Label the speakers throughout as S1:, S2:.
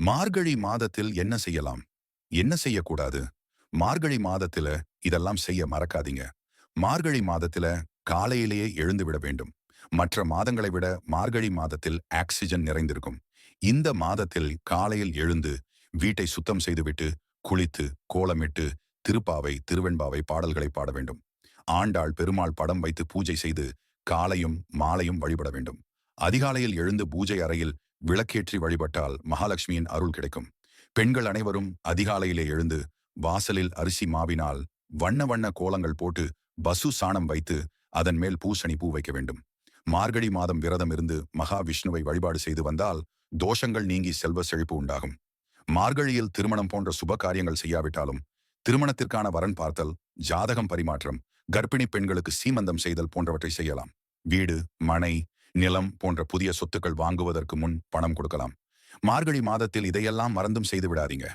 S1: மார்கழி மாதத்தில் என்ன செய்யலாம்? என்ன செய்யக்கூடாது? மார்கழி மாதத்துல இதெல்லாம் செய்ய மறக்காதீங்க. மார்கழி மாதத்துல காலையிலேயே எழுந்து விட வேண்டும். மற்ற மாதங்களை விட மார்கழி மாதத்தில் ஆக்சிஜன் நிறைந்திருக்கும். இந்த மாதத்தில் காலையில் எழுந்து வீட்டை சுத்தம் செய்துவிட்டு, குளித்து, கோலமிட்டு, திருப்பாவை, திருவெண்பாவை பாடல்களை பாட வேண்டும். ஆண்டாள், பெருமாள் படம் வைத்து பூஜை செய்து காலையும் மாலையும் வழிபட வேண்டும். அதிகாலையில் எழுந்து பூஜை அறையில் விளக்கேற்றி வழிபட்டால் மகாலட்சுமியின் அருள் கிடைக்கும். பெண்கள் அனைவரும் அதிகாலையிலே எழுந்து வாசலில் அரிசி மாவினால் வண்ண வண்ண கோலங்கள் போட்டு பசு சாணம் வைத்து அதன் மேல் பூசணி பூ வைக்க வேண்டும். மார்கழி மாதம் விரதம் இருந்து மகாவிஷ்ணுவை வழிபாடு செய்து வந்தால் தோஷங்கள் நீங்கி செல்வ செழிப்பு உண்டாகும். மார்கழியில் திருமணம் போன்ற சுப காரியங்கள் செய்யாவிட்டாலும் திருமணத்திற்கான வரன் பார்த்தல், ஜாதகம் பரிமாற்றம், கர்ப்பிணி பெண்களுக்கு சீமந்தம் செய்தல் போன்றவற்றை செய்யலாம். வீடு, மனை, நிலம் போன்ற புதிய சொத்துக்கள் வாங்குவதற்கு முன் பணம் கொடுக்கலாம். மார்கழி மாதத்தில் இதையெல்லாம் மறந்தும் செய்து விடாதீங்க.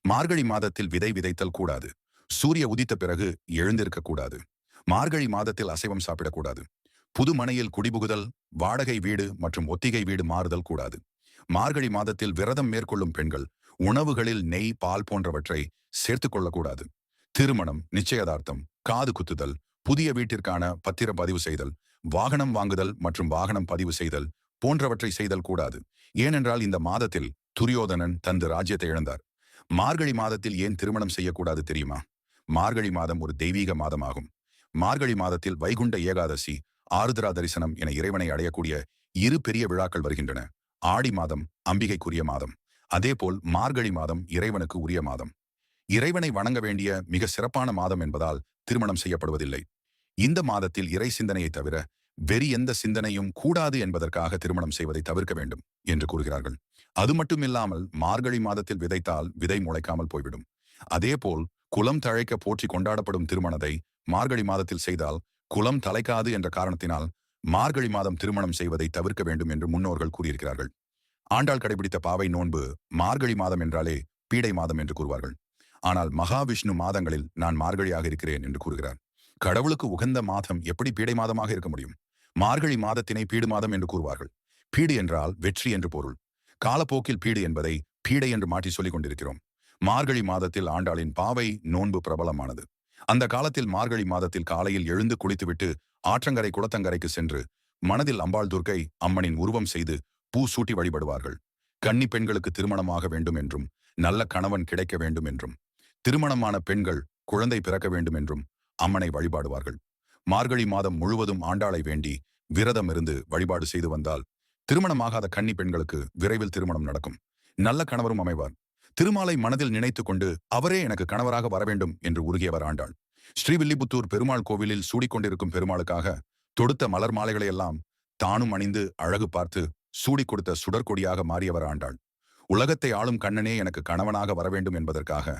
S1: மார்கழி மாதத்தில் விதை விதைத்தல் கூடாது. சூரிய உதித்த பிறகு எழுந்திருக்க கூடாது. மார்கழி மாதத்தில் அசைவம் சாப்பிடக்கூடாது. புது மனையில் குடிபுகுதல், வாடகை வீடு மற்றும் ஒத்திகை வீடு மாறுதல் கூடாது. மார்கழி மாதத்தில் விரதம் மேற்கொள்ளும் பெண்கள் உணவுகளில் நெய், பால் போன்றவற்றை சேர்த்துக் கொள்ளக்கூடாது. திருமணம், நிச்சயதார்த்தம், காது குத்துதல், புதிய வீட்டிற்கான பத்திர பதிவு செய்தல், வாகனம் வாங்குதல் மற்றும் வாகனம் பதிவு செய்தல் போன்றவற்றை செய்தல் கூடாது. ஏனென்றால் இந்த மாதத்தில் துரியோதனன் தனது ராஜ்யத்தை இழந்தார். மார்கழி மாதத்தில் ஏன் திருமணம் செய்யக்கூடாது தெரியுமா? மார்கழி மாதம் ஒரு தெய்வீக மாதமாகும். மார்கழி மாதத்தில் வைகுண்ட ஏகாதசி, ஆருத்ரா தரிசனம் என இறைவனை அடையக்கூடிய இரு பெரிய விழாக்கள் வருகின்றன. ஆடி மாதம் அம்பிகைக்குரிய மாதம். அதேபோல் மார்கழி மாதம் இறைவனுக்கு உரிய மாதம். இறைவனை வணங்க வேண்டிய மிக சிறப்பான மாதம் என்பதால் திருமணம் செய்யப்படுவதில்லை. இந்த மாதத்தில் இறை சிந்தனையை தவிர வெறி எந்த சிந்தனையும் கூடாது என்பதற்காக திருமணம் செய்வதை தவிர்க்க வேண்டும் என்று கூறுகிறார்கள். அது மட்டுமில்லாமல் மார்கழி மாதத்தில் விதைத்தால் விதை முளைக்காமல் போய்விடும். அதேபோல் குலம் தழைக்க போற்றி கொண்டாடப்படும் திருமணத்தை மார்கழி மாதத்தில் செய்தால் குலம் தலைக்காது என்ற காரணத்தினால் மார்கழி மாதம் திருமணம் செய்வதை தவிர்க்க வேண்டும் என்று முன்னோர்கள் கூறியிருக்கிறார்கள். ஆண்டாள் கடைபிடித்த பாவை நோன்பு மார்கழி மாதம் என்றாலே பீடை மாதம் என்று கூறுவார்கள். ஆனால் மகாவிஷ்ணு மாதங்களில் நான் மார்கழியாக இருக்கிறேன் என்று கூறுகிறார். கடவுளுக்கு உகந்த மாதம் எப்படி பீடை மாதமாக இருக்க முடியும்? மார்கழி மாதத்தினை பீடு மாதம் என்று கூறுவார்கள். பீடு என்றால் வெற்றி என்று பொருள். காலப்போக்கில் பீடு என்பதை பீடை என்று மாற்றி சொல்லிக் கொண்டிருக்கிறோம். மார்கழி மாதத்தில் ஆண்டாளின் பாவை நோன்பு பிரபலமானது. அந்த காலத்தில் மார்கழி மாதத்தில் காலையில் எழுந்து குளித்துவிட்டு ஆற்றங்கரை குளத்தங்கரைக்கு சென்று மனதில் அம்பாள் துர்க்கை அம்மனின் உருவம் செய்து பூ சூட்டி வழிபடுவார்கள். கன்னி பெண்களுக்கு திருமணமாக வேண்டும் என்றும் நல்ல கணவன் கிடைக்க வேண்டும் என்றும் திருமணமான பெண்கள் குழந்தை பிறக்க வேண்டும் என்றும் அம்மனை வழிபாடுவார்கள். மார்கழி மாதம் முழுவதும் ஆண்டாளை வேண்டி விரதம் இருந்து வழிபாடு செய்து வந்தால் திருமணமாகாத கன்னி பெண்களுக்கு விரைவில் திருமணம் நடக்கும். நல்ல கணவரும் அமைவார். திருமாலை மனதில் நினைத்துக் கொண்டு அவரே எனக்கு கணவராக வரவேண்டும் என்று உருகியவர் ஆண்டாள். ஸ்ரீவில்லிபுத்தூர் பெருமாள் கோவிலில் சூடிக்கொண்டிருக்கும் பெருமாளுக்காக தொடுத்த மலர் மாலைகளை எல்லாம் தானும் அணிந்து அழகு பார்த்து சூடிக் கொடுத்த சுடற்கொடியாக மாறியவர் ஆண்டாள். உலகத்தை ஆளும் கண்ணனே எனக்கு கணவனாக வரவேண்டும் என்பதற்காக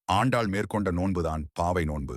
S1: ஆண்டாள் மேற்கொண்ட நோன்புதான் பாவை நோன்பு.